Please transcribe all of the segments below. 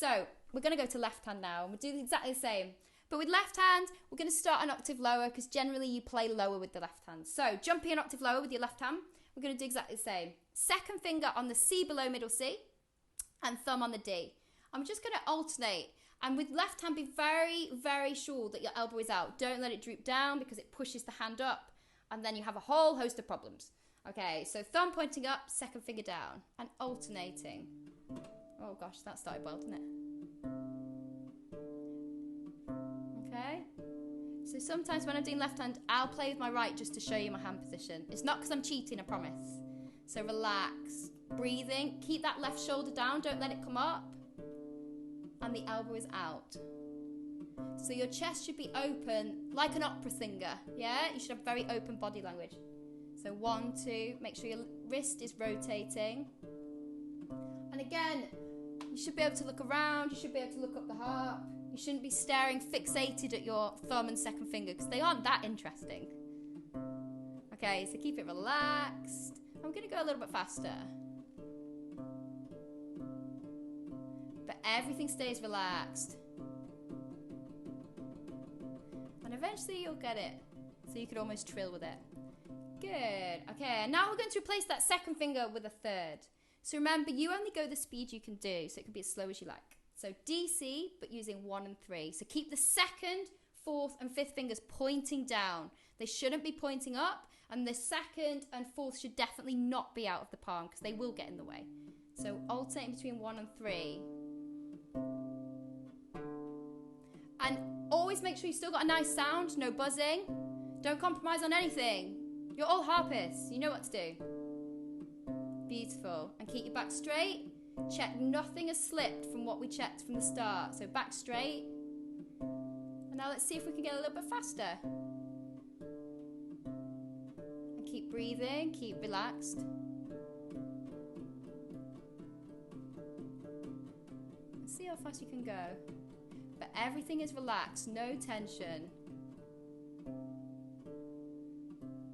So we're going to go to left hand now, and we'll do exactly the same. But with left hand, we're going to start an octave lower because generally you play lower with the left hand. So jumping an octave lower with your left hand, we're going to do exactly the same. Second finger on the C below middle C and thumb on the D. I'm just going to alternate. And with left hand, be very, very sure that your elbow is out. Don't let it droop down because it pushes the hand up and then you have a whole host of problems. Okay, so thumb pointing up, second finger down and alternating. Oh gosh, that started well, didn't it? Okay, so sometimes when I'm doing left hand, I'll play with my right just to show you my hand position. It's not because I'm cheating, I promise. So relax, breathing, keep that left shoulder down, don't let it come up. And the elbow is out. So your chest should be open like an opera singer, yeah? You should have very open body language. So 1, 2, make sure your wrist is rotating. And again, you should be able to look around, you should be able to look up the harp. You shouldn't be staring fixated at your thumb and second finger because they aren't that interesting. Okay, so keep it relaxed. I'm going to go a little bit faster. But everything stays relaxed. And eventually you'll get it. So you could almost trill with it. Good. Okay, now we're going to replace that second finger with a third. So remember, you only go the speed you can do. So it can be as slow as you like. So DC, but using 1 and 3. So keep the second, fourth, and fifth fingers pointing down. They shouldn't be pointing up. And the second and fourth should definitely not be out of the palm because they will get in the way. So alternating between 1 and 3. And always make sure you still got a nice sound, no buzzing. Don't compromise on anything. You're all harpists. You know what to do. Beautiful. And keep your back straight. Check nothing has slipped from what we checked from the start. So back straight. And now let's see if we can get a little bit faster. And keep breathing, keep relaxed. And see how fast you can go. But everything is relaxed, no tension.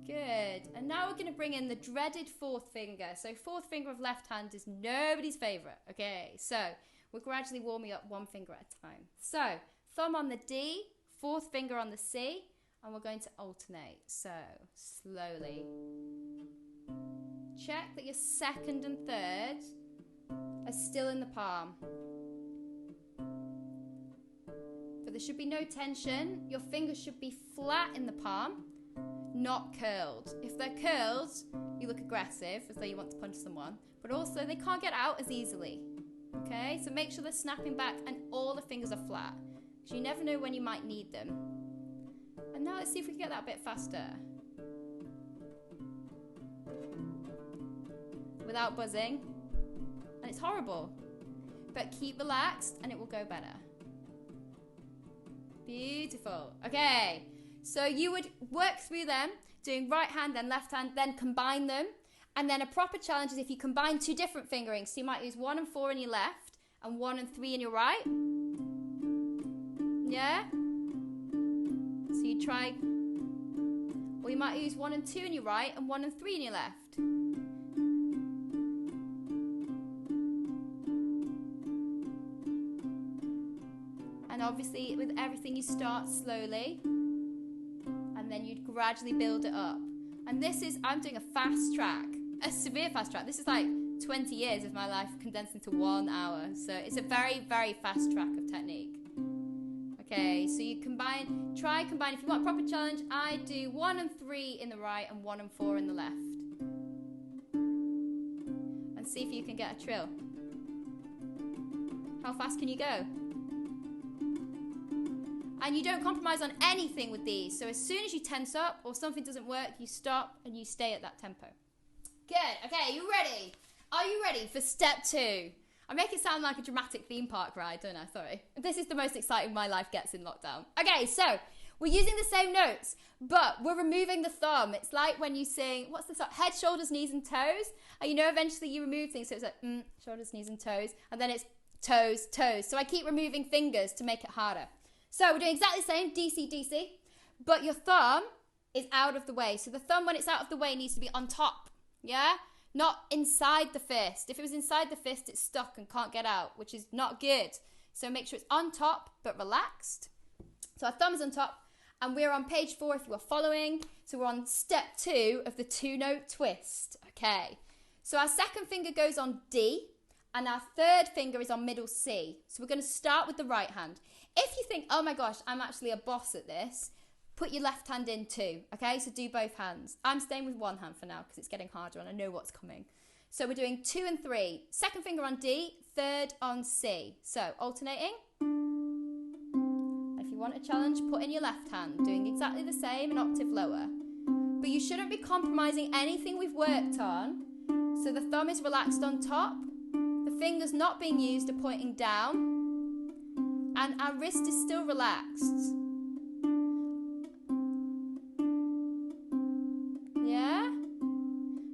Good. And now we're going to bring in the dreaded fourth finger. So fourth finger of left hand is nobody's favorite. Okay, so we're gradually warming up one finger at a time. So thumb on the D, fourth finger on the C, and we're going to alternate. So slowly. Check that your second and third are still in the palm. But there should be no tension. Your fingers should be flat in the palm. Not curled. If they're curled, you look aggressive, as though you want to punch someone. But also, they can't get out as easily. Okay? So make sure they're snapping back and all the fingers are flat. Because you never know when you might need them. And now let's see if we can get that a bit faster. Without buzzing. And it's horrible. But keep relaxed and it will go better. Beautiful. Okay. So you would work through them, doing right hand, then left hand, then combine them. And then a proper challenge is if you combine two different fingerings. So you might use 1 and 4 in your left and 1 and 3 in your right. Yeah? So you try, or you might use 1 and 2 in your right and 1 and 3 in your left. And obviously with everything you start slowly. And then you'd gradually build it up. And this is, I'm doing a fast track, a severe fast track. This is like 20 years of my life condensed into 1 hour. So it's a very, very fast track of technique. Okay, so you combine, try combine. If you want a proper challenge, I do 1 and 3 in the right and 1 and 4 in the left. And see if you can get a trill. How fast can you go? And you don't compromise on anything with these. So as soon as you tense up or something doesn't work, you stop and you stay at that tempo. Good. Okay, you ready? Are you ready for step 2? I make it sound like a dramatic theme park ride, don't I? Sorry. This is the most exciting my life gets in lockdown. Okay, so we're using the same notes, but we're removing the thumb. It's like when you sing, what's the song? Head, shoulders, knees, and toes. And you know, eventually you remove things. So it's like shoulders, knees, and toes. And then it's toes, toes. So I keep removing fingers to make it harder. So we're doing exactly the same, DC, DC, but your thumb is out of the way. So the thumb, when it's out of the way, needs to be on top, yeah? Not inside the fist. If it was inside the fist, it's stuck and can't get out, which is not good. So make sure it's on top but relaxed. So our thumb is on top, and we're on page 4 if you are following. So we're on step 2 of the 2-note twist. Okay. So our second finger goes on D, and our third finger is on middle C. So we're going to start with the right hand. If you think, oh my gosh, I'm actually a boss at this, put your left hand in too. Okay, so do both hands. I'm staying with one hand for now because it's getting harder and I know what's coming. So we're doing 2 and 3. Second finger on D, third on C. So alternating. If you want a challenge, put in your left hand, doing exactly the same, an octave lower. But you shouldn't be compromising anything we've worked on. So the thumb is relaxed on top. The fingers not being used are pointing down. And our wrist is still relaxed. Yeah?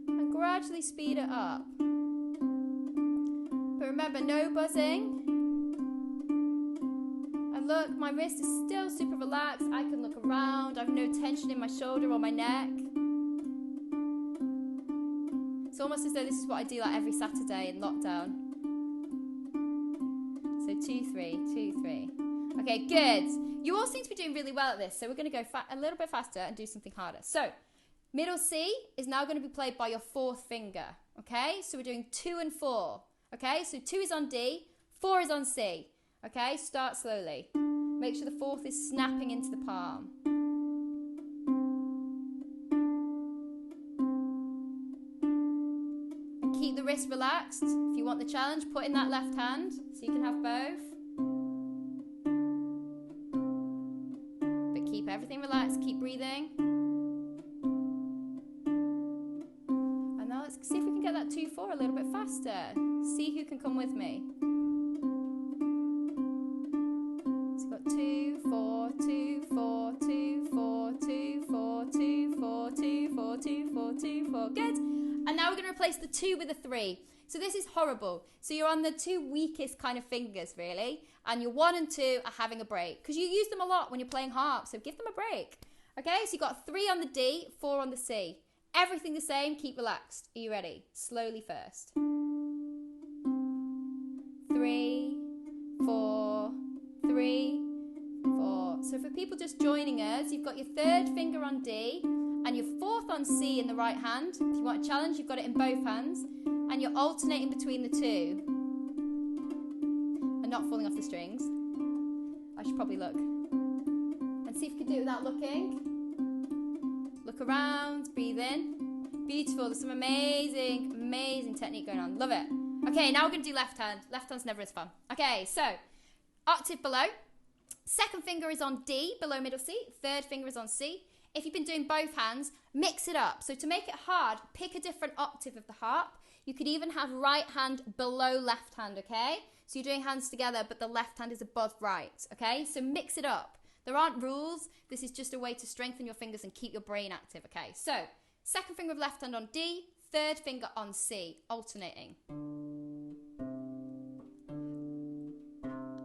And gradually speed it up. But remember, no buzzing. And look, my wrist is still super relaxed. I can look around. I have no tension in my shoulder or my neck. It's almost as though this is what I do like every Saturday in lockdown. So 2, 3, 2, 3. Okay, good. You all seem to be doing really well at this. So we're going to go a little bit faster and do something harder. So middle C is now going to be played by your fourth finger. Okay, so we're doing 2 and 4. Okay, so 2 is on D, 4 is on C. Okay, start slowly. Make sure the fourth is snapping into the palm. And keep the wrist relaxed. If you want the challenge, put in that left hand so you can have both. But keep everything relaxed, keep breathing. And now let's see if we can get that 2, 4 a little bit faster. See who can come with me. So we've got 2, 4, 2, 4, 2, 4, 2, 4, 2, 4, 2, 4, 2, 4, 2, 4. Good. And now we're going to replace the 2 with a 3. So this is horrible. So you're on the 2 weakest kind of fingers, really. And your 1 and 2 are having a break. Because you use them a lot when you're playing harp. So give them a break. Okay, so you've got 3 on the D, 4 on the C. Everything the same, keep relaxed. Are you ready? Slowly first. 3, 4, 3, 4. So for people just joining us, you've got your third finger on D and your fourth on C in the right hand. If you want a challenge, you've got it in both hands. And you're alternating between the 2. And not falling off the strings. I should probably look. And see if you can do it without looking. Look around, breathe in. Beautiful, there's some amazing, amazing technique going on. Love it. Okay, now we're going to do left hand. Left hand's never as fun. Okay, so octave below. Second finger is on D, below middle C. Third finger is on C. If you've been doing both hands, mix it up. So to make it hard, pick a different octave of the harp. You could even have right hand below left hand, okay? So you're doing hands together, but the left hand is above right, okay? So mix it up. There aren't rules. This is just a way to strengthen your fingers and keep your brain active, okay? So second finger of left hand on D, third finger on C, alternating.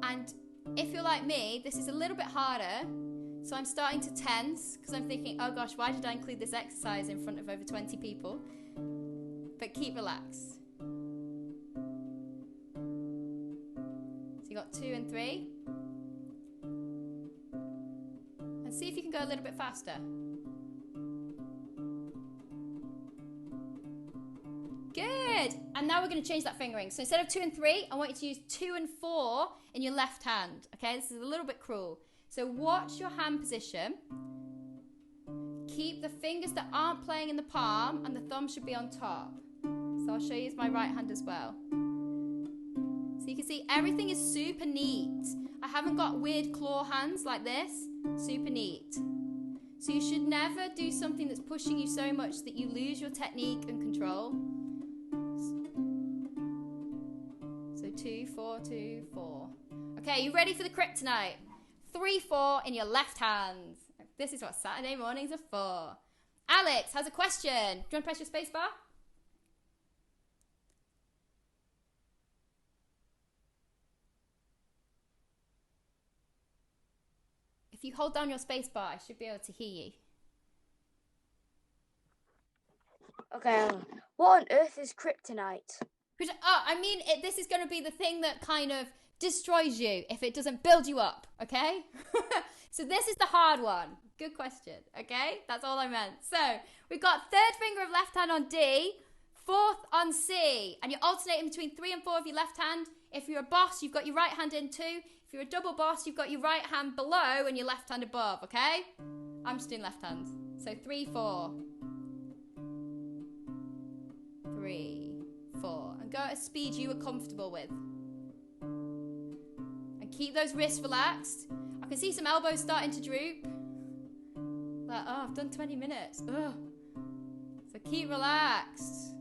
And if you're like me, this is a little bit harder. So I'm starting to tense because I'm thinking, oh gosh, why did I include this exercise in front of over 20 people? But keep relaxed. So you got 2 and 3. And see if you can go a little bit faster. Good. And now we're going to change that fingering. So instead of 2 and 3, I want you to use 2 and 4 in your left hand. Okay, this is a little bit cruel. So watch your hand position. Keep the fingers that aren't playing in the palm and the thumb should be on top. So I'll show you my right hand as well. So you can see everything is super neat. I haven't got weird claw hands like this. Super neat. So you should never do something that's pushing you so much that you lose your technique and control. So 2, 4, 2, 4. Okay, you ready for the kryptonite? 3, 4 in your left hand. This is what Saturday mornings are for. Alex has a question. Do you want to press your space bar? If you hold down your space bar, I should be able to hear you. Okay, what on earth is kryptonite? Oh, I mean, this is going to be the thing that kind of destroys you if it doesn't build you up, okay? So this is the hard one. Good question, okay? That's all I meant. So we've got third finger of left hand on D, fourth on C, and you're alternating between 3 and 4 of your left hand. If you're a boss, you've got your right hand in too. If you're a double boss, you've got your right hand below and your left hand above, okay? I'm just doing left hand. So 3, 4. 3, 4. And go at a speed you are comfortable with. And keep those wrists relaxed. I can see some elbows starting to droop. Like, oh, I've done 20 minutes. Ugh. So keep relaxed.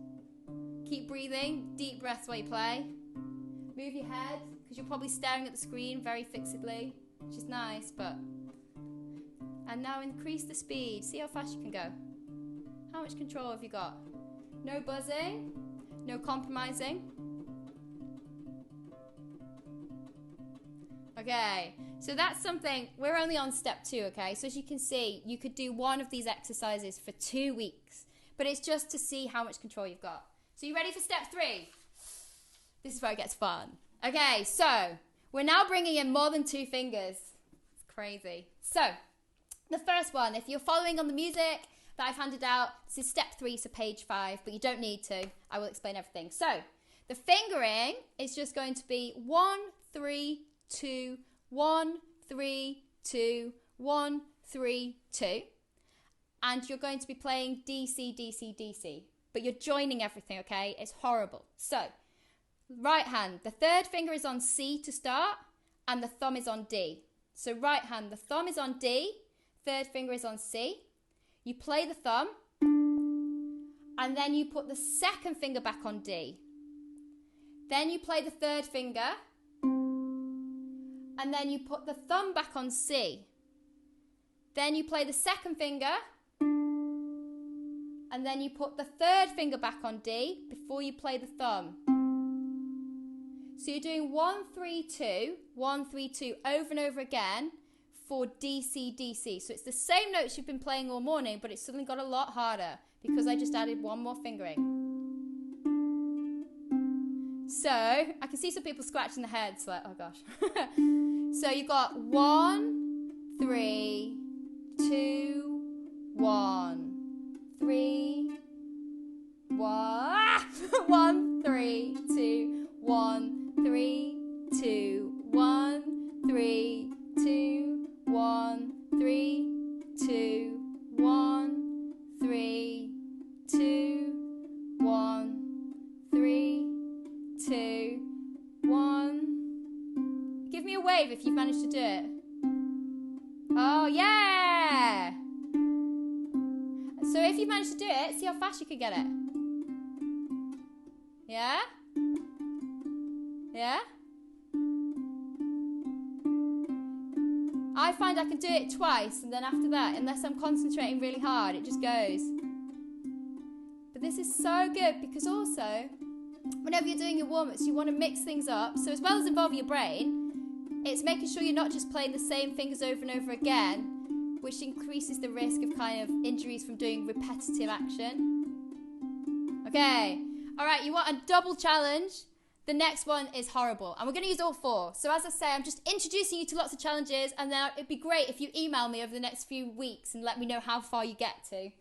Keep breathing. Deep breaths while you play. Move your head, because you're probably staring at the screen very fixedly, which is nice, but... And now increase the speed. See how fast you can go. How much control have you got? No buzzing. No compromising. Okay, so that's something, we're only on step 2, okay? So as you can see, you could do one of these exercises for 2 weeks, but it's just to see how much control you've got. So you ready for step 3? This is where it gets fun. Okay, so we're now bringing in more than 2 fingers. It's crazy. So the first one, if you're following on the music that I've handed out, this is step 3, so page 5, but you don't need to. I will explain everything. So the fingering is just going to be 1, 3, 2, 1, 3, 2, 1, 3, 2. And you're going to be playing D, C, D, C, D, C. But you're joining everything, okay? It's horrible. So, right hand, the third finger is on C to start, and the thumb is on D. So right hand, the thumb is on D, third finger is on C. You play the thumb, and then you put the second finger back on D. Then you play the third finger, and then you put the thumb back on C. Then you play the second finger, and then you put the third finger back on D before you play the thumb. So you're doing 1, 3, 2, 1, 3, 2 over and over again for D, C, D, C. So it's the same notes you've been playing all morning, but it's suddenly got a lot harder because I just added one more fingering. So I can see some people scratching their heads like, oh gosh. So you've got 1, 3, 2, 1, 3, 1, 1, 3, 2, 1, 3, 2, 1, 3, 2, 1, 3, 2, 1, 3, 2, 1, 3, 2, 1. Give me a wave if you've managed to do it. Oh, yeah! So if you've managed to do it, see how fast you can get it. Yeah? Yeah? I find I can do it twice, and then after that, unless I'm concentrating really hard, it just goes. But this is so good because also, whenever you're doing your warm-ups, you want to mix things up. So as well as involving your brain, it's making sure you're not just playing the same fingers over and over again, which increases the risk of kind of injuries from doing repetitive action. Okay. All right, you want a double challenge? The next one is horrible, and we're going to use all 4. So as I say, I'm just introducing you to lots of challenges, and then it'd be great if you email me over the next few weeks and let me know how far you get to,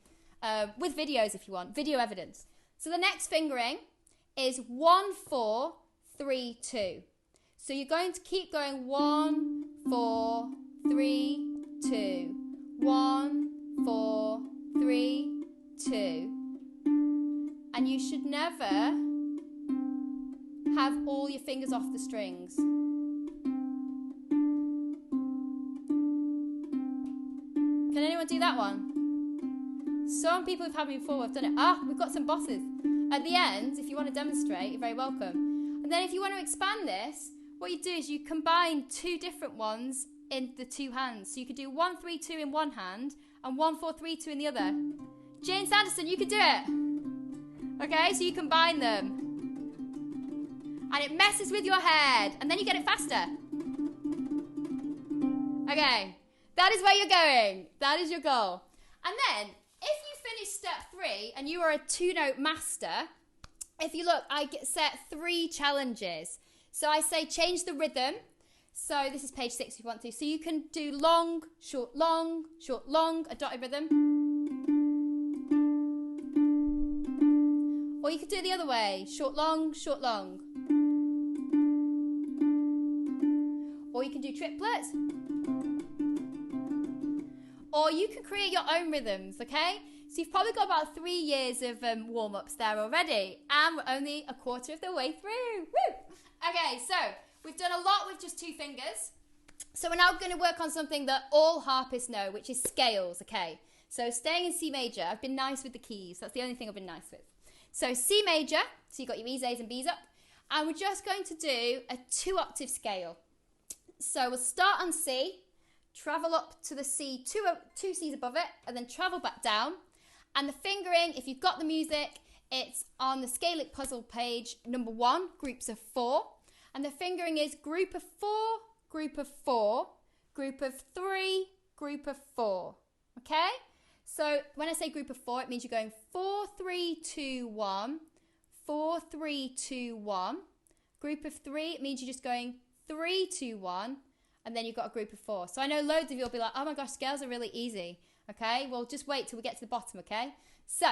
with videos if you want, video evidence. So the next fingering is 1, 4, 3, 2. So you're going to keep going 1, 4, 3, 2, 1, 4, 3, 2. And you should never have all your fingers off the strings. Can anyone do that one? Some people who've had me before have done it. Ah, we've got some bosses. At the end, if you want to demonstrate, you're very welcome. And then if you want to expand this, what you do is you combine 2 different ones in the 2 hands. So you could do 1, 3, 2 in one hand and 1, 4, 3, 2 in the other. Jane Sanderson, you could do it. Okay, so you combine them. And it messes with your head. And then you get it faster. Okay, that is where you're going. That is your goal. And then, if you finish step 3 and you are a 2-note master, if you look, I set 3 challenges. So I say change the rhythm. So this is page 6 if you want to. So you can do long, short, long, a dotted rhythm. Or you could do it the other way, short, long, short, long. Or you can do triplets. Or you can create your own rhythms, okay? So you've probably got about 3 years of warm-ups there already. And we're only a quarter of the way through. Woo! Okay, so we've done a lot with just 2 fingers. So we're now going to work on something that all harpists know, which is scales, okay? So staying in C major, I've been nice with the keys. That's the only thing I've been nice with. So C major, so you've got your E's, A's and B's up. And we're just going to do a 2-octave scale. So we'll start on C, travel up to the C, two C's above it, and then travel back down. And the fingering, if you've got the music, it's on the Scalic puzzle page number 1, groups of 4. And the fingering is group of 4, group of 4, group of 3, group of 4. Okay? So when I say group of 4, it means you're going 4, 3, 2, 1, 4, 3, 2, 1. Group of 3, it means you're just going 3, 2, 1, and then you've got a group of 4. So I know loads of you will be like, oh my gosh, scales are really easy. Okay, well just wait till we get to the bottom, okay? So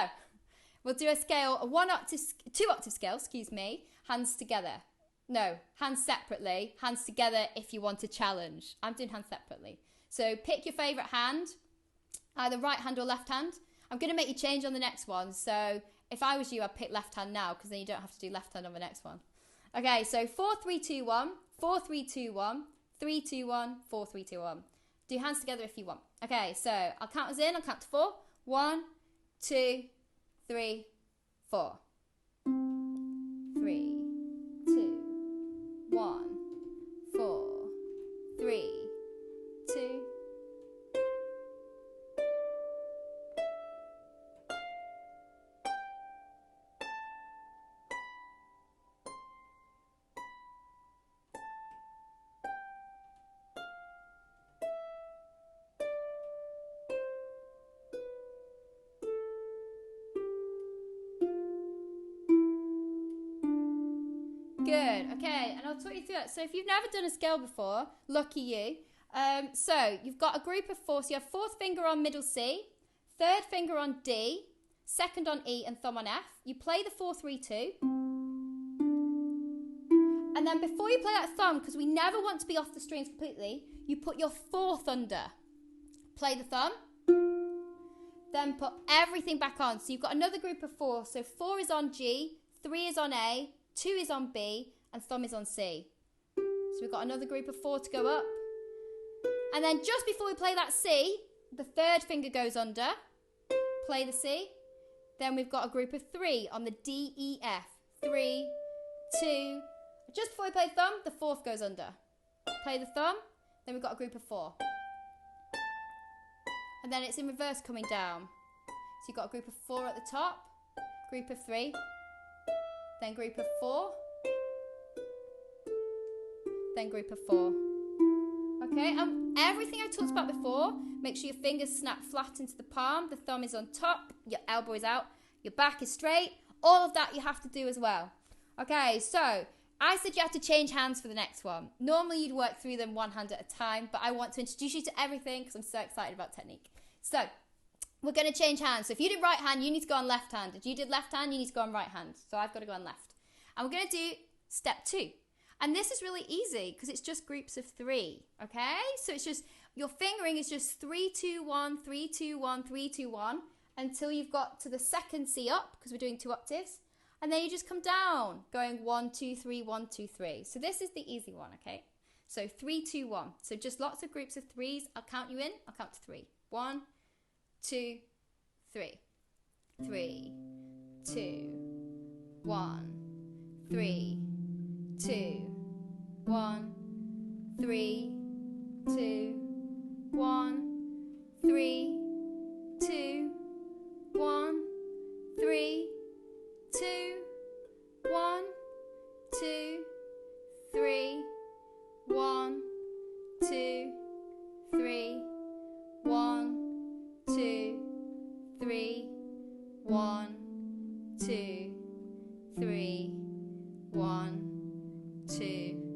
we'll do a scale, a 2-octave scale, excuse me, hands together. No, hands separately, hands together if you want a challenge. I'm doing hands separately. So pick your favourite hand, either right hand or left hand. I'm going to make you change on the next one. So if I was you, I'd pick left hand now because then you don't have to do left hand on the next one. Okay, so 4, 3, 2, 1, 4, 3, 2, 1, 3, 2, 1, 4, 3, 2, 1. Do hands together if you want. Okay, so I'll count us in. I'll count to 4. 1, 2, 3, 4. 3, 2, 1, 4, 3, 2. Good, okay, and I'll talk you through that. So if you've never done a scale before, lucky you. So you've got a group of 4, so you have 4th finger on middle C, 3rd finger on D, 2nd on E and thumb on F. You play the 4, 3, 2. And then before you play that thumb, because we never want to be off the strings completely, you put your 4th under. Play the thumb, then put everything back on. So you've got another group of 4. So 4 is on G, 3 is on A, 2 is on B, and thumb is on C. So we've got another group of 4 to go up. And then just before we play that C, the 3rd finger goes under. Play the C. Then we've got a group of 3 on the D, E, F. 3, 2. Just before we play the thumb, the 4th goes under. Play the thumb. Then we've got a group of 4. And then it's in reverse coming down. So you've got a group of 4 at the top, group of 3. Then group of 4, then group of 4. Okay, everything I talked about before, make sure your fingers snap flat into the palm, the thumb is on top, your elbow is out, your back is straight. All of that you have to do as well. Okay, so I said you have to change hands for the next one. Normally you'd work through them one hand at a time, but I want to introduce you to everything because I'm so excited about technique. So we're going to change hands. So if you did right hand, you need to go on left hand. If you did left hand, you need to go on right hand. So I've got to go on left. And we're going to do step 2. And this is really easy because it's just groups of 3. Okay? So it's just, your fingering is just 3, 2, 1, 3, 2, 1, 3, 2, 1 until you've got to the 2nd C up because we're doing 2 octaves. And then you just come down going 1, 2, 3, 1, 2, 3. So this is the easy one, okay? So 3, 2, 1. So just lots of groups of 3s. I'll count you in. I'll count to 3. 1, 2, 3. 3, 2, 1, 3, 2, 1, 3, 2, 1, 3, 2, 1, 3, 2, 1, 2, 3, 1, 2, 3, 1, 2, 3, 1, 2, 3, 1, 2,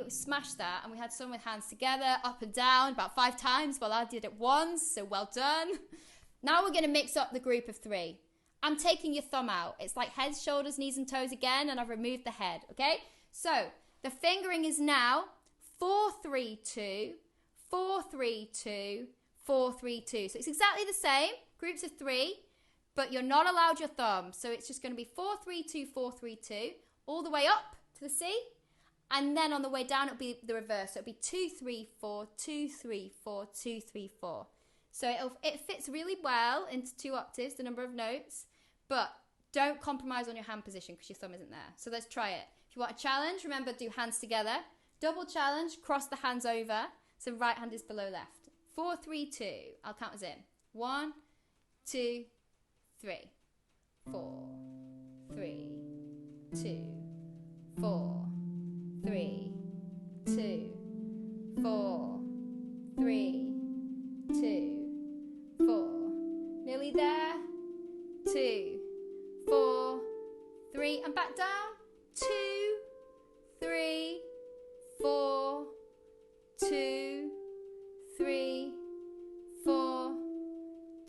we smashed that, and we had some with hands together, up and down, about 5 times, while I did it once, so well done. Now we're going to mix up the group of 3. I'm taking your thumb out. It's like heads, shoulders, knees, and toes again, and I've removed the head, okay? So the fingering is now 4, 3, 2, 4, 3, 2, 4, 3, 2. So it's exactly the same, groups of 3, but you're not allowed your thumb. So it's just going to be 4, 3, 2, 4, 3, 2, all the way up to the C. And then on the way down, it'll be the reverse. So it'll be 2, 3, 4, 2, 3, 4, 2, 3, 4. So it fits really well into 2 octaves, the number of notes, but don't compromise on your hand position because your thumb isn't there. So let's try it. If you want a challenge, remember, do hands together. Double challenge, cross the hands over. So right hand is below left. 4, 3, 2. I'll count us in. 1, 2, 3. 4, 3, 2, 4, 3, 2, 4, 3, 2, 4. Nearly there. 2, 4, 3, and back down. 2, 3, 4, 2, 3, 4,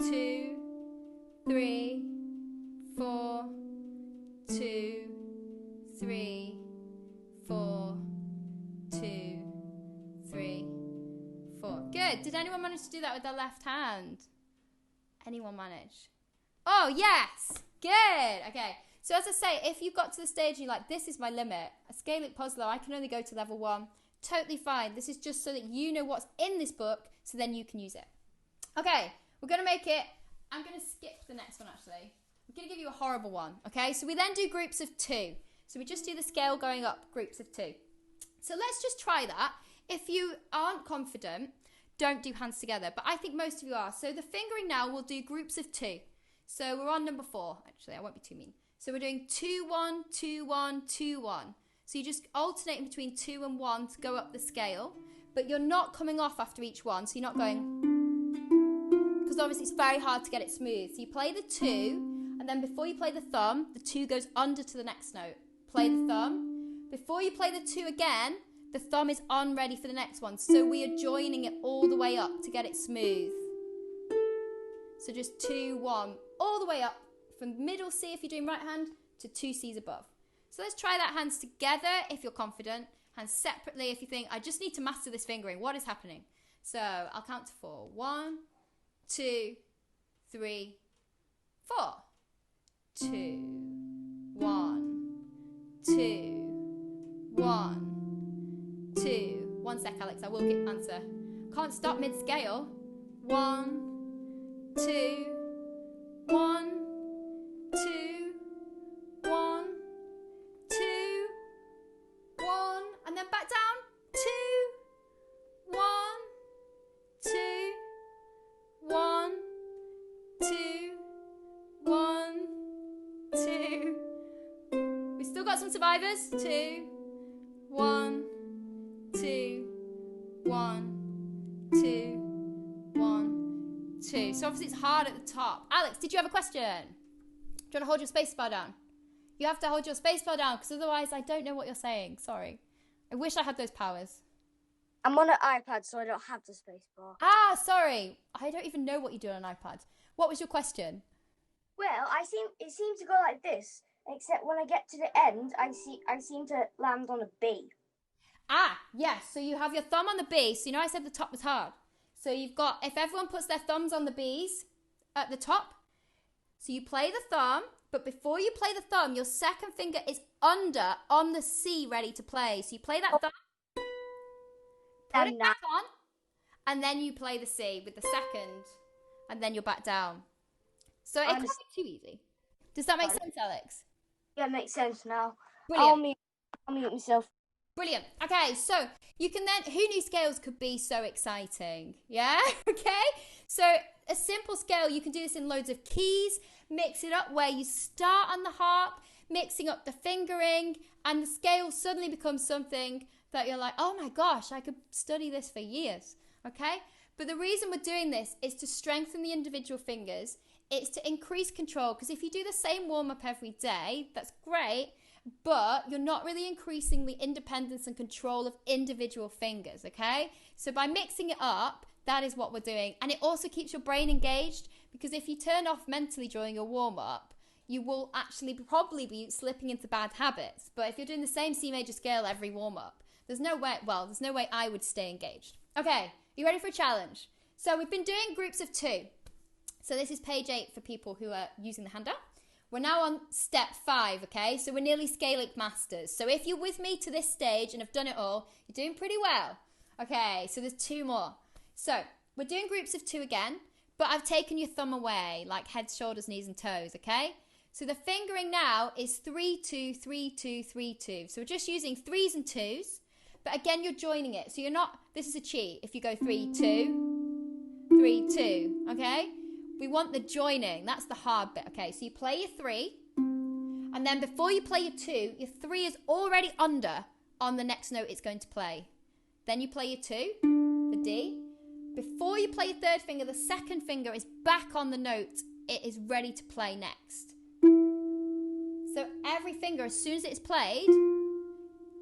2, 3, 4, 2, 3, 4, 2, 3, 4. Good. Did anyone manage to do that with their left hand? Anyone manage? Oh, yes. Good. Okay. So as I say, if you've got to the stage and you're like, this is my limit, a Scaling puzzler, I can only go to level 1. Totally fine. This is just so that you know what's in this book, so then you can use it. Okay. We're going to make it. I'm going to skip the next one, actually. I'm going to give you a horrible one. Okay. So we then do groups of 2. So we just do the scale going up, groups of 2. So let's just try that. If you aren't confident, don't do hands together. But I think most of you are. So the fingering now, we'll do groups of 2. So we're on number 4. Actually, I won't be too mean. So we're doing 2, 1, 2, 1, 2, 1. So you're just alternating between 2 and 1 to go up the scale. But you're not coming off after each one. So you're not going... Because obviously it's very hard to get it smooth. So you play the 2. And then before you play the thumb, the 2 goes under to the next note. Play the thumb. Before you play the 2 again, the thumb is on ready for the next one. So we are joining it all the way up to get it smooth. So just 2, 1, all the way up from middle C if you're doing right hand to 2 C's above. So let's try that hands together if you're confident, hands separately if you think, I just need to master this fingering. What is happening? So I'll count to 4. 1, 2, 3, 4. 2, 1, 2, 1, 2. 1 sec, Alex, I will get answer. Can't stop mid-scale. 1, 2, 1, 2, 1, 2, 1, and then back down. 2, 1, 2, 1, 2, 1, 2. We've still got some survivors. 2, 1, 2, 1, 2, 1, 2. So obviously it's hard at the top. Alex, did you have a question? Do you want to hold your spacebar down? You have to hold your spacebar down because otherwise I don't know what you're saying. Sorry. I wish I had those powers. I'm on an iPad, so I don't have the spacebar. Ah, sorry. I don't even know what you do on an iPad. What was your question? Well, it seems to go like this, except when I get to the end, I seem to land on a B. Ah, yes. So you have your thumb on the B. So you know I said the top was hard. So you've got, if everyone puts their thumbs on the B's at the top, so you play the thumb, but before you play the thumb, your second finger is under on the C ready to play. So you play that thumb, put it back on, and then you play the C with the second, and then you're back down. So it can't be too easy. Does that make sense, Alex? Yeah, it makes sense now. Brilliant. I'll mute myself. Brilliant. Okay, so you can then, who knew scales could be so exciting? Yeah, okay? So a simple scale, you can do this in loads of keys, mix it up where you start on the harp, mixing up the fingering, and the scale suddenly becomes something that you're like, oh my gosh, I could study this for years, okay? But the reason we're doing this is to strengthen the individual fingers. It's to increase control, because if you do the same warm-up every day, that's great, but you're not really increasing the independence and control of individual fingers, okay? So by mixing it up, that is what we're doing. And it also keeps your brain engaged, because if you turn off mentally during your warm-up, you will actually probably be slipping into bad habits. But if you're doing the same C major scale every warm-up, there's no way I would stay engaged. Okay, you ready for a challenge? So we've been doing groups of 2. So this is page 8 for people who are using the handout. We're now on step 5, okay? So we're nearly scaling masters. So if you're with me to this stage and have done it all, you're doing pretty well. Okay, so there's 2 more. So we're doing groups of 2 again, but I've taken your thumb away, like heads, shoulders, knees, and toes, okay? So the fingering now is 3, 2, 3, 2, 3, 2. So we're just using 3s and 2s, but again, you're joining it. So you're not, this is a cheat. If you go 3, 2, 3, 2, okay? We want the joining. That's the hard bit, okay? So you play your 3, and then before you play your 2, your 3 is already under on the next note it's going to play. Then you play your 2, the D. Before you play your 3rd finger, the 2nd finger is back on the note it is ready to play next. So every finger, as soon as it's played,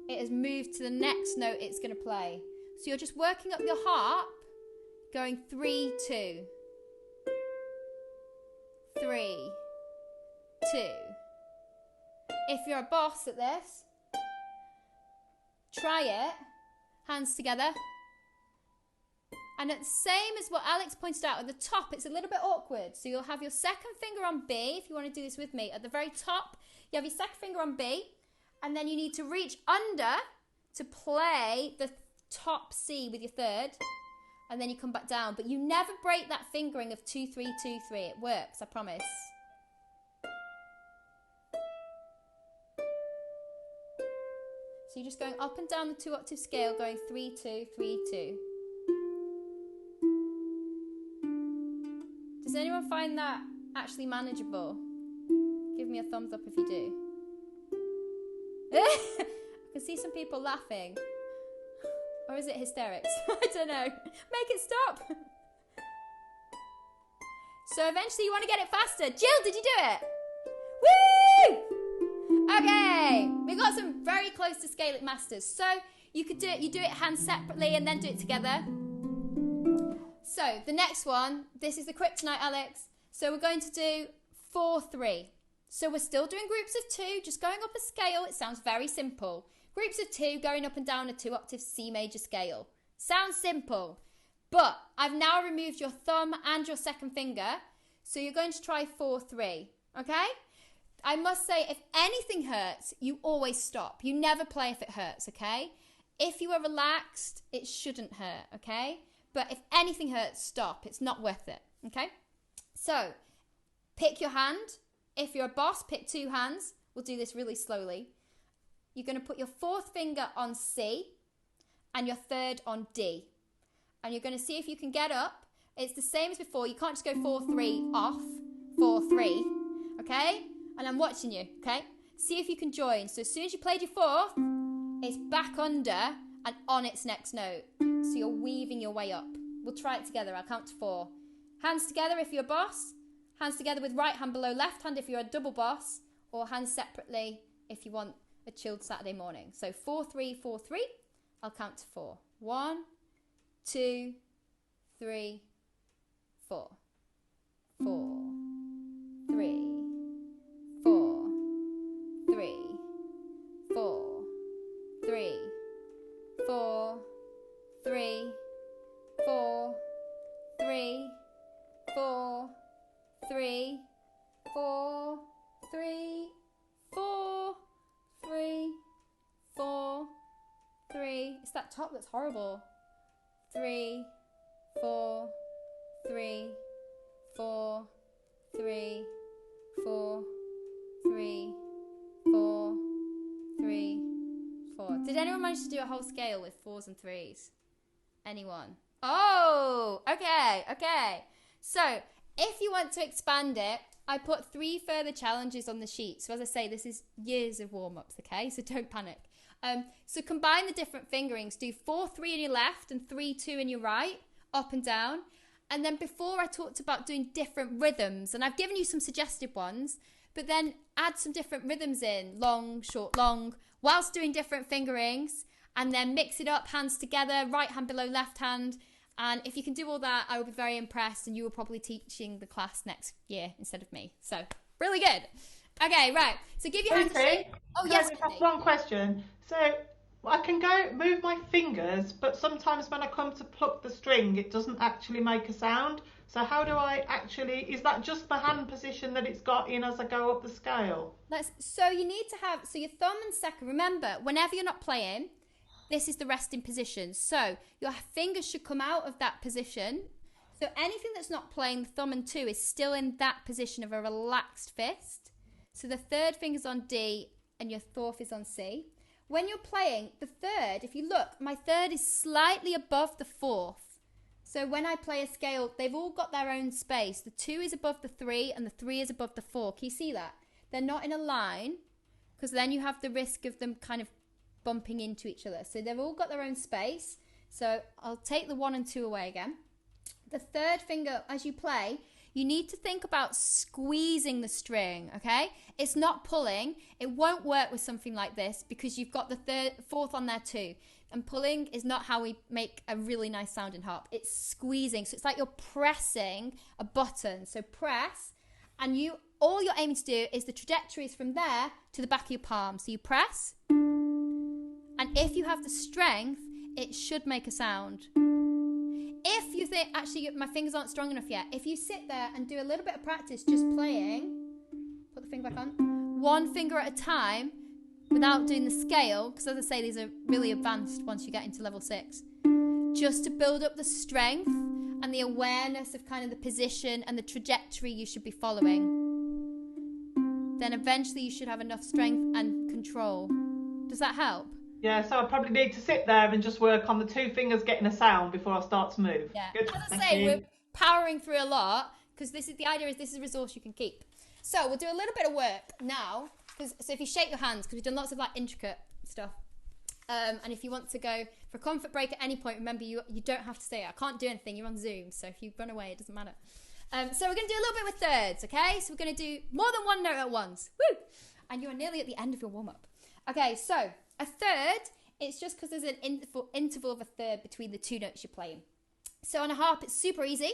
it has moved to the next note it's going to play. So you're just working up your harp, going 3, 2. 3, 2. If you're a boss at this, try it, hands together. And it's the same as what Alex pointed out at the top, it's a little bit awkward. So you'll have your 2nd finger on B, if you want to do this with me. At the very top, you have your 2nd finger on B, and then you need to reach under to play the top C with your 3rd, and then you come back down. But you never break that fingering of 2, 3, 2, 3. It works, I promise. So you're just going up and down the 2-octave scale, going 3, 2, 3, 2. Does anyone find that actually manageable? Give me a thumbs up if you do. I can see some people laughing. Or is it hysterics? I don't know. Make it stop. So eventually you want to get it faster. Jill, did you do it? Woo! Okay. We got some very close to Scalic Masters. So you could do it. You do it hands separately and then do it together. So the next one, this is the kryptonite, Alex. So we're going to do 4, 3. So we're still doing groups of 2, just going up a scale. It sounds very simple. Groups of 2 going up and down a 2-octave C major scale. Sounds simple. But I've now removed your thumb and your 2nd finger. So you're going to try 4, 3. Okay? I must say, if anything hurts, you always stop. You never play if it hurts, okay? If you are relaxed, it shouldn't hurt, okay? But if anything hurts, stop. It's not worth it, okay? So, pick your hand. If you're a boss, pick 2 hands. We'll do this really slowly. You're going to put your 4th finger on C and your 3rd on D. And you're going to see if you can get up. It's the same as before. You can't just go 4, 3 off, 4, 3, okay? And I'm watching you, okay? See if you can join. So as soon as you played your 4th, it's back under and on its next note. So you're weaving your way up. We'll try it together. I'll count to 4. Hands together if you're a boss. Hands together with right hand below left hand if you're a double boss. Or hands separately if you want a chilled Saturday morning. So 4, 3, 4, 3. I'll count to 4. 1, 2, 3, 4. 4, 3, 4, 3, 4, 3, 4, 3, 4, 3, 4, 3, 4, 3, 4, 3, 4, 3. It's that top that's horrible. 3, 4, 3, 4, 3, 4, 3, 4, 3, 4. Did anyone manage to do a whole scale with 4s and 3s? Anyone? Oh, okay. So, if you want to expand it, I put 3 further challenges on the sheet. So as I say, this is years of warm-ups, okay? So don't panic. So combine the different fingerings. Do 4, 3 in your left and 3, 2 in your right, up and down. And then before I talked about doing different rhythms, and I've given you some suggested ones, but then add some different rhythms in, long, short, long, whilst doing different fingerings, and then mix it up, hands together, right hand below left hand. And if you can do all that, I will be very impressed, and you will probably teaching the class next year instead of me. So, really good. Okay, right. So give your hands a shake. Oh, yes. I just have one question. So I can move my fingers, but sometimes when I come to pluck the string, it doesn't actually make a sound. So how do I actually, is that just the hand position that it's got in as I go up the scale? So you need to have, so your thumb and second, remember, whenever you're not playing, this is the resting position. So your fingers should come out of that position. So anything that's not playing, the thumb and 2 is still in that position of a relaxed fist. So the third finger's on D and your fourth is on C. When you're playing, the third, if you look, my third is slightly above the fourth. So when I play a scale, they've all got their own space. The 2 is above the 3 and the 3 is above the 4. Can you see that? They're not in a line because then you have the risk of them kind of bumping into each other. So they've all got their own space. So I'll take the 1 and 2 away again. The third finger, as you play, you need to think about squeezing the string, okay? It's not pulling. It won't work with something like this because you've got the fourth on there too. And pulling is not how we make a really nice sounding harp. It's squeezing. So it's like you're pressing a button. So press, and all you're aiming to do is the trajectories from there to the back of your palm. So you press, and if you have the strength, it should make a sound. If you think, actually, my fingers aren't strong enough yet, if you sit there and do a little bit of practice just playing, put the finger back on, one finger at a time, without doing the scale, because as I say, these are really advanced once you get into level 6, just to build up the strength and the awareness of kind of the position and the trajectory you should be following. Then eventually you should have enough strength and control. Does that help? Yeah, so I probably need to sit there and just work on the 2 fingers getting a sound before I start to move. Yeah, Good. as I say, we're powering through a lot because the idea is this is a resource you can keep. So we'll do a little bit of work now. So if you shake your hands, because we've done lots of like intricate stuff, and if you want to go for a comfort break at any point, remember you don't have to stay. I can't do anything. You're on Zoom, so if you run away, it doesn't matter. So we're going to do a little bit with thirds, okay? So we're going to do more than one note at once. Woo! And you're nearly at the end of your warm-up. Okay, so a third, it's just because there's an interval of a third between the 2 notes you're playing. So on a harp, it's super easy.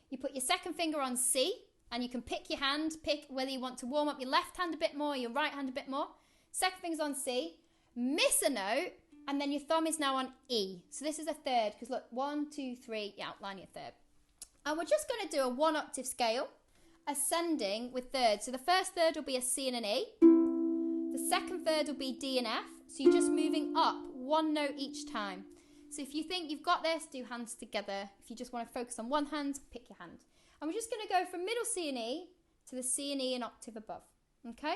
You put your second finger on C, and you can pick your hand, pick whether you want to warm up your left hand a bit more, your right hand a bit more. Second finger's on C, miss a note, and then your thumb is now on E. So this is a third, because look, 1, 2, 3, you outline your third. And we're just going to do a 1 octave scale, ascending with thirds. So the first third will be a C and an E. The second third will be D and F. So you're just moving up 1 note each time. So if you think you've got this, do hands together. If you just want to focus on one hand, pick your hand. And we're just going to go from middle C and E to the C and E an octave above. Okay?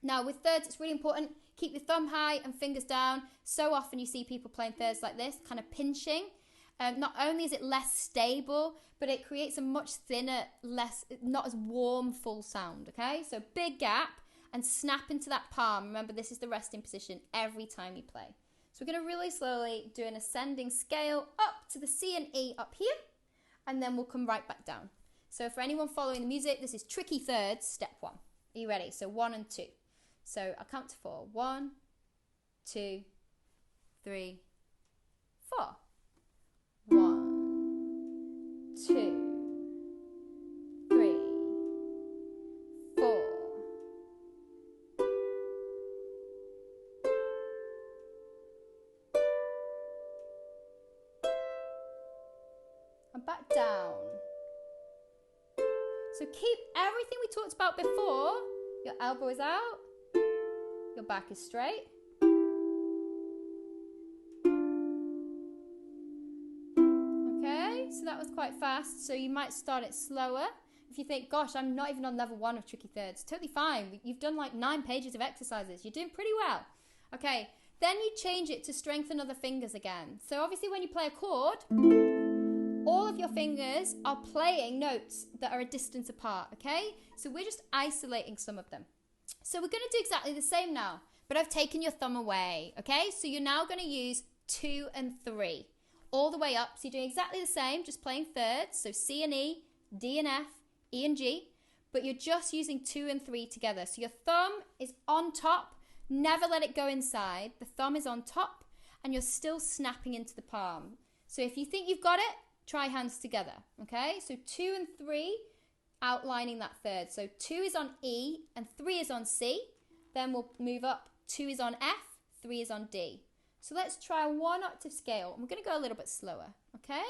Now with thirds, it's really important. Keep your thumb high and fingers down. So often you see people playing thirds like this, kind of pinching. Not only is it less stable, but it creates a much thinner, not as warm, full sound. Okay? So big gap and snap into that palm. Remember, this is the resting position every time you play. So we're going to really slowly do an ascending scale up to the C and E up here. And then we'll come right back down. So for anyone following the music, this is tricky thirds, step 1. Are you ready? So 1 and 2. So I'll count to 4. 1, 2, 3, 4. 1, 2, 3, 4. And back down. So keep everything we talked about before. Your elbow is out. Your back is straight. Okay, so that was quite fast. So you might start it slower. If you think, gosh, I'm not even on level 1 of tricky thirds, totally fine. You've done like 9 pages of exercises. You're doing pretty well. Okay, then you change it to strengthen other fingers again. So obviously when you play a chord, all of your fingers are playing notes that are a distance apart, okay? So we're just isolating some of them. So we're going to do exactly the same now, but I've taken your thumb away, okay? So you're now going to use 2 and 3 all the way up. So you're doing exactly the same, just playing thirds. So C and E, D and F, E and G. but you're just using 2 and 3 together. So your thumb is on top. Never let it go inside. The thumb is on top and you're still snapping into the palm. So if you think you've got it, try hands together, okay? So 2 and 3, outlining that third. So 2 is on E and 3 is on C. Then we'll move up. 2 is on F, 3 is on D. So let's try a 1 octave scale. I'm going to go a little bit slower, okay?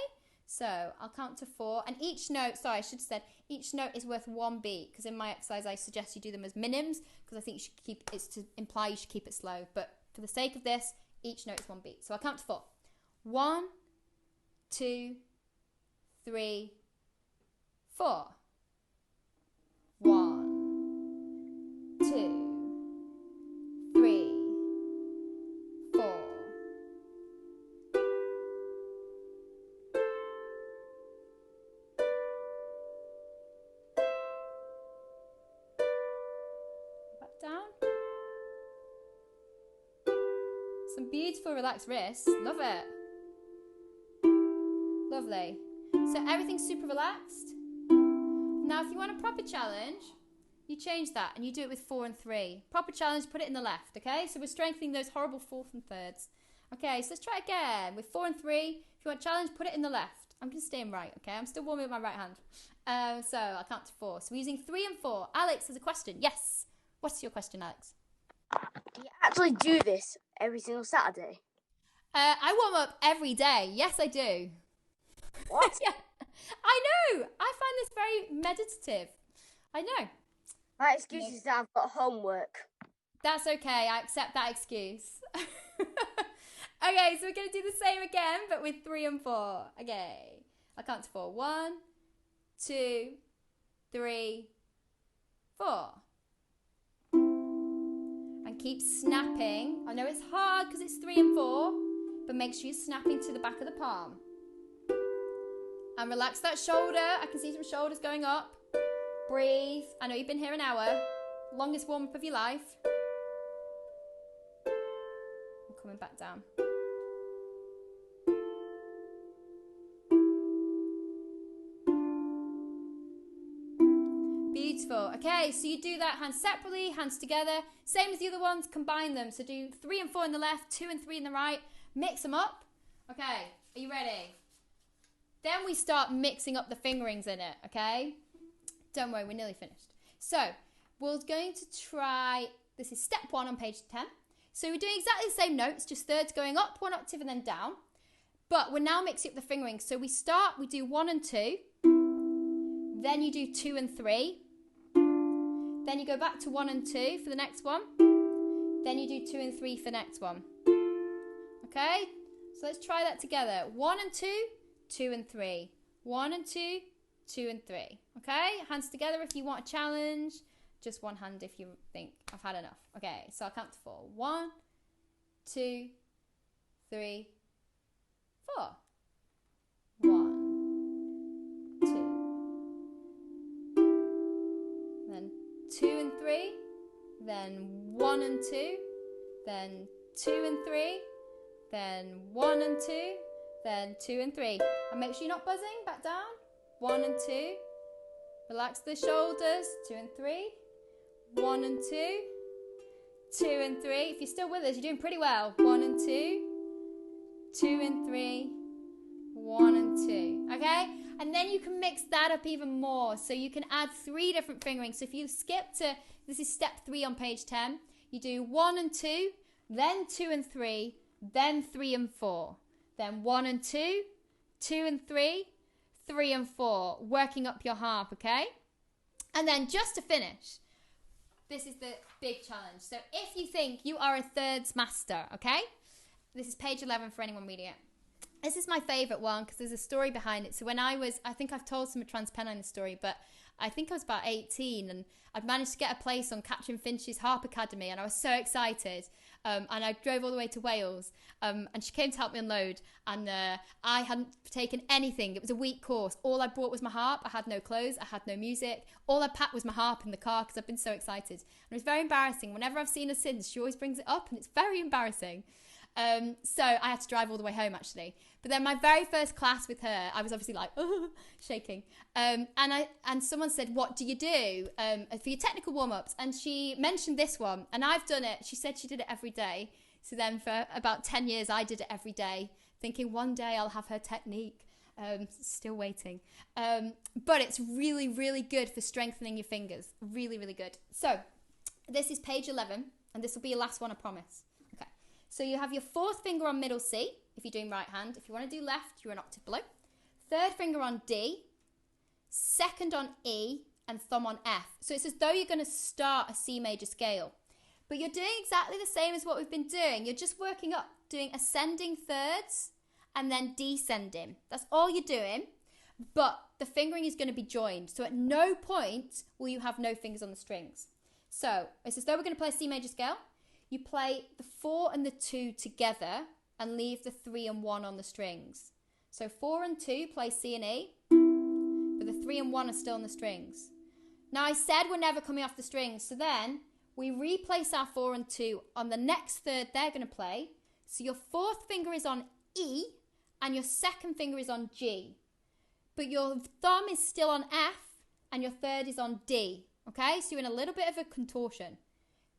So I'll count to 4. And each note, sorry, I should have said, each note is worth 1 beat. Because in my exercise, I suggest you do them as minims. Because I think you should keep, it's to imply you should keep it slow. But for the sake of this, each note is 1 beat. So I'll count to 4. 1, 2, 3, 4. 1, 2, 3, 4. Back down. Some beautiful relaxed wrists. Love it. Lovely. So everything's super relaxed. Now, if you want a proper challenge, you change that and you do it with 4 and 3. Proper challenge, put it in the left, okay? So we're strengthening those horrible 4th and 3rds. Okay, so let's try again with 4 and 3. If you want challenge, put it in the left. I'm just staying right, okay? I'm still warming up my right hand. So I'll count to 4. So we're using 3 and 4. Alex has a question. Yes. What's your question, Alex? Do you actually do this every single Saturday? I warm up every day. Yes, I do. What? Yeah, I know. I find this very meditative. I know. My excuse is that I've got homework. That's okay. I accept that excuse. Okay, so we're going to do the same again, but with 3 and 4. Okay. I'll count to 4. 1, 2, 3, 4. And keep snapping. I know it's hard because it's 3 and 4, but make sure you're snapping to the back of the palm. And relax that shoulder. I can see some shoulders going up. Breathe. I know you've been here an hour. Longest warm-up of your life. I'm coming back down. Beautiful. Okay, so you do that hands separately, hands together. Same as the other ones, combine them. So do 3 and 4 in the left, 2 and 3 in the right. Mix them up. Okay, are you ready? Then we start mixing up the fingerings in it, okay? Don't worry, we're nearly finished. So, we're going to try, this is step 1 on page 10. So we're doing exactly the same notes, just thirds going up 1 octave and then down. But we're now mixing up the fingerings. So we do 1 and 2. Then you do 2 and 3. Then you go back to 1 and 2 for the next one. Then you do 2 and 3 for the next one. Okay? So let's try that together. 1 and 2. 2 and 3. 1 and 2, 2 and 3. Okay? Hands together if you want a challenge. Just one hand if you think I've had enough. Okay, so I'll count to 4. 1, 2, 3, 4. 1, 2. Then 2 and 3. Then 1 and 2. Then 2 and 3. Then 1 and 2. Then 2 and 3. And make sure you're not buzzing. Back down. 1 and 2. Relax the shoulders. 2 and 3. 1 and 2. 2 and 3. If you're still with us, you're doing pretty well. 1 and 2. 2 and 3. 1 and 2. Okay? And then you can mix that up even more. So you can add 3 different fingerings. So if you skip to, this is step 3 on page 10. You do 1 and 2. Then 2 and 3. Then 3 and 4. Then 1 and 2, 2 and 3, 3 and 4, working up your harp, okay? And then just to finish, this is the big challenge. So if you think you are a thirds master, okay? This is page 11 for anyone reading it. This is my favourite one because there's a story behind it. So when I think I've told some of Transpennine the story, but I think I was about 18 and I'd managed to get a place on Catherine Finch's Harp Academy and I was so excited. And I drove all the way to Wales and she came to help me unload and I hadn't taken anything. It was a week course. All I brought was my harp. I had no clothes. I had no music. All I packed was my harp in the car because I've been so excited. And it was very embarrassing. Whenever I've seen her since, she always brings it up and it's very embarrassing. So I had to drive all the way home, actually. But then my very first class with her, I was obviously like, oh, shaking. And someone said, what do you do for your technical warm-ups? And she mentioned this one, and I've done it. She said she did it every day. So then for about 10 years, I did it every day, thinking one day I'll have her technique. Still waiting. But it's really, really good for strengthening your fingers. Really, really good. So this is page 11, and this will be your last one, I promise. Okay. So you have your fourth finger on middle C, if you're doing right hand. If you want to do left, you're an octave below. Third finger on D, second on E, and thumb on F. So it's as though you're going to start a C major scale. But you're doing exactly the same as what we've been doing. You're just working up, doing ascending thirds, and then descending. That's all you're doing, but the fingering is going to be joined. So at no point will you have no fingers on the strings. So it's as though we're going to play a C major scale. You play the 4 and the 2 together and leave the 3 and 1 on the strings. So 4 and 2 play C and E, but the 3 and 1 are still on the strings. Now I said we're never coming off the strings, so then we replace our 4 and 2 on the next third they're going to play. So your fourth finger is on E, and your second finger is on G. But your thumb is still on F, and your third is on D. Okay, so you're in a little bit of a contortion.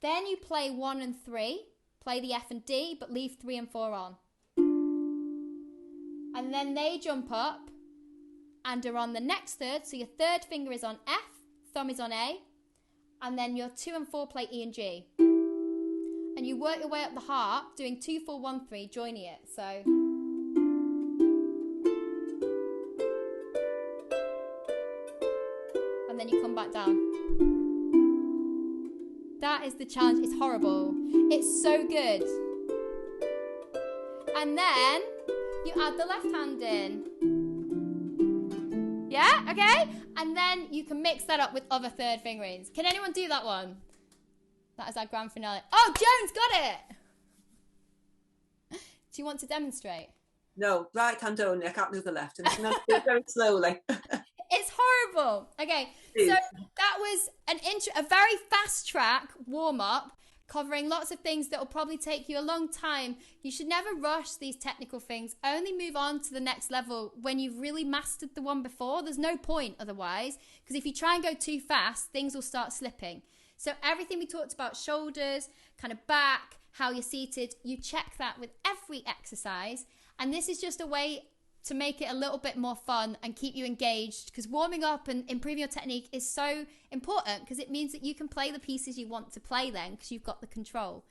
Then you play 1 and 3, play the F and D, but leave 3 and 4 on. And then they jump up and are on the next third. So your third finger is on F, thumb is on A, and then your 2 and 4 play E and G. And you work your way up the harp, doing 2, 4, 1, 3, joining it. So... and then you come back down. That is the challenge. It's horrible. It's so good. And then you add the left hand in. Yeah? Okay? And then you can mix that up with other third fingerings. Can anyone do that one? That is our grand finale. Oh, Jones got it! Do you want to demonstrate? No, right hand only. I can't do the left. And I do it very slowly. It's horrible. Okay, so that was a very fast track warm-up covering lots of things that will probably take you a long time. You should never rush these technical things. Only move on to the next level when you've really mastered the one before. There's no point otherwise, because if you try and go too fast, things will start slipping. So everything we talked about, shoulders, kind of back, how you're seated, you check that with every exercise. And this is just a way to make it a little bit more fun and keep you engaged, because warming up and improving your technique is so important, because it means that you can play the pieces you want to play then, because you've got the control.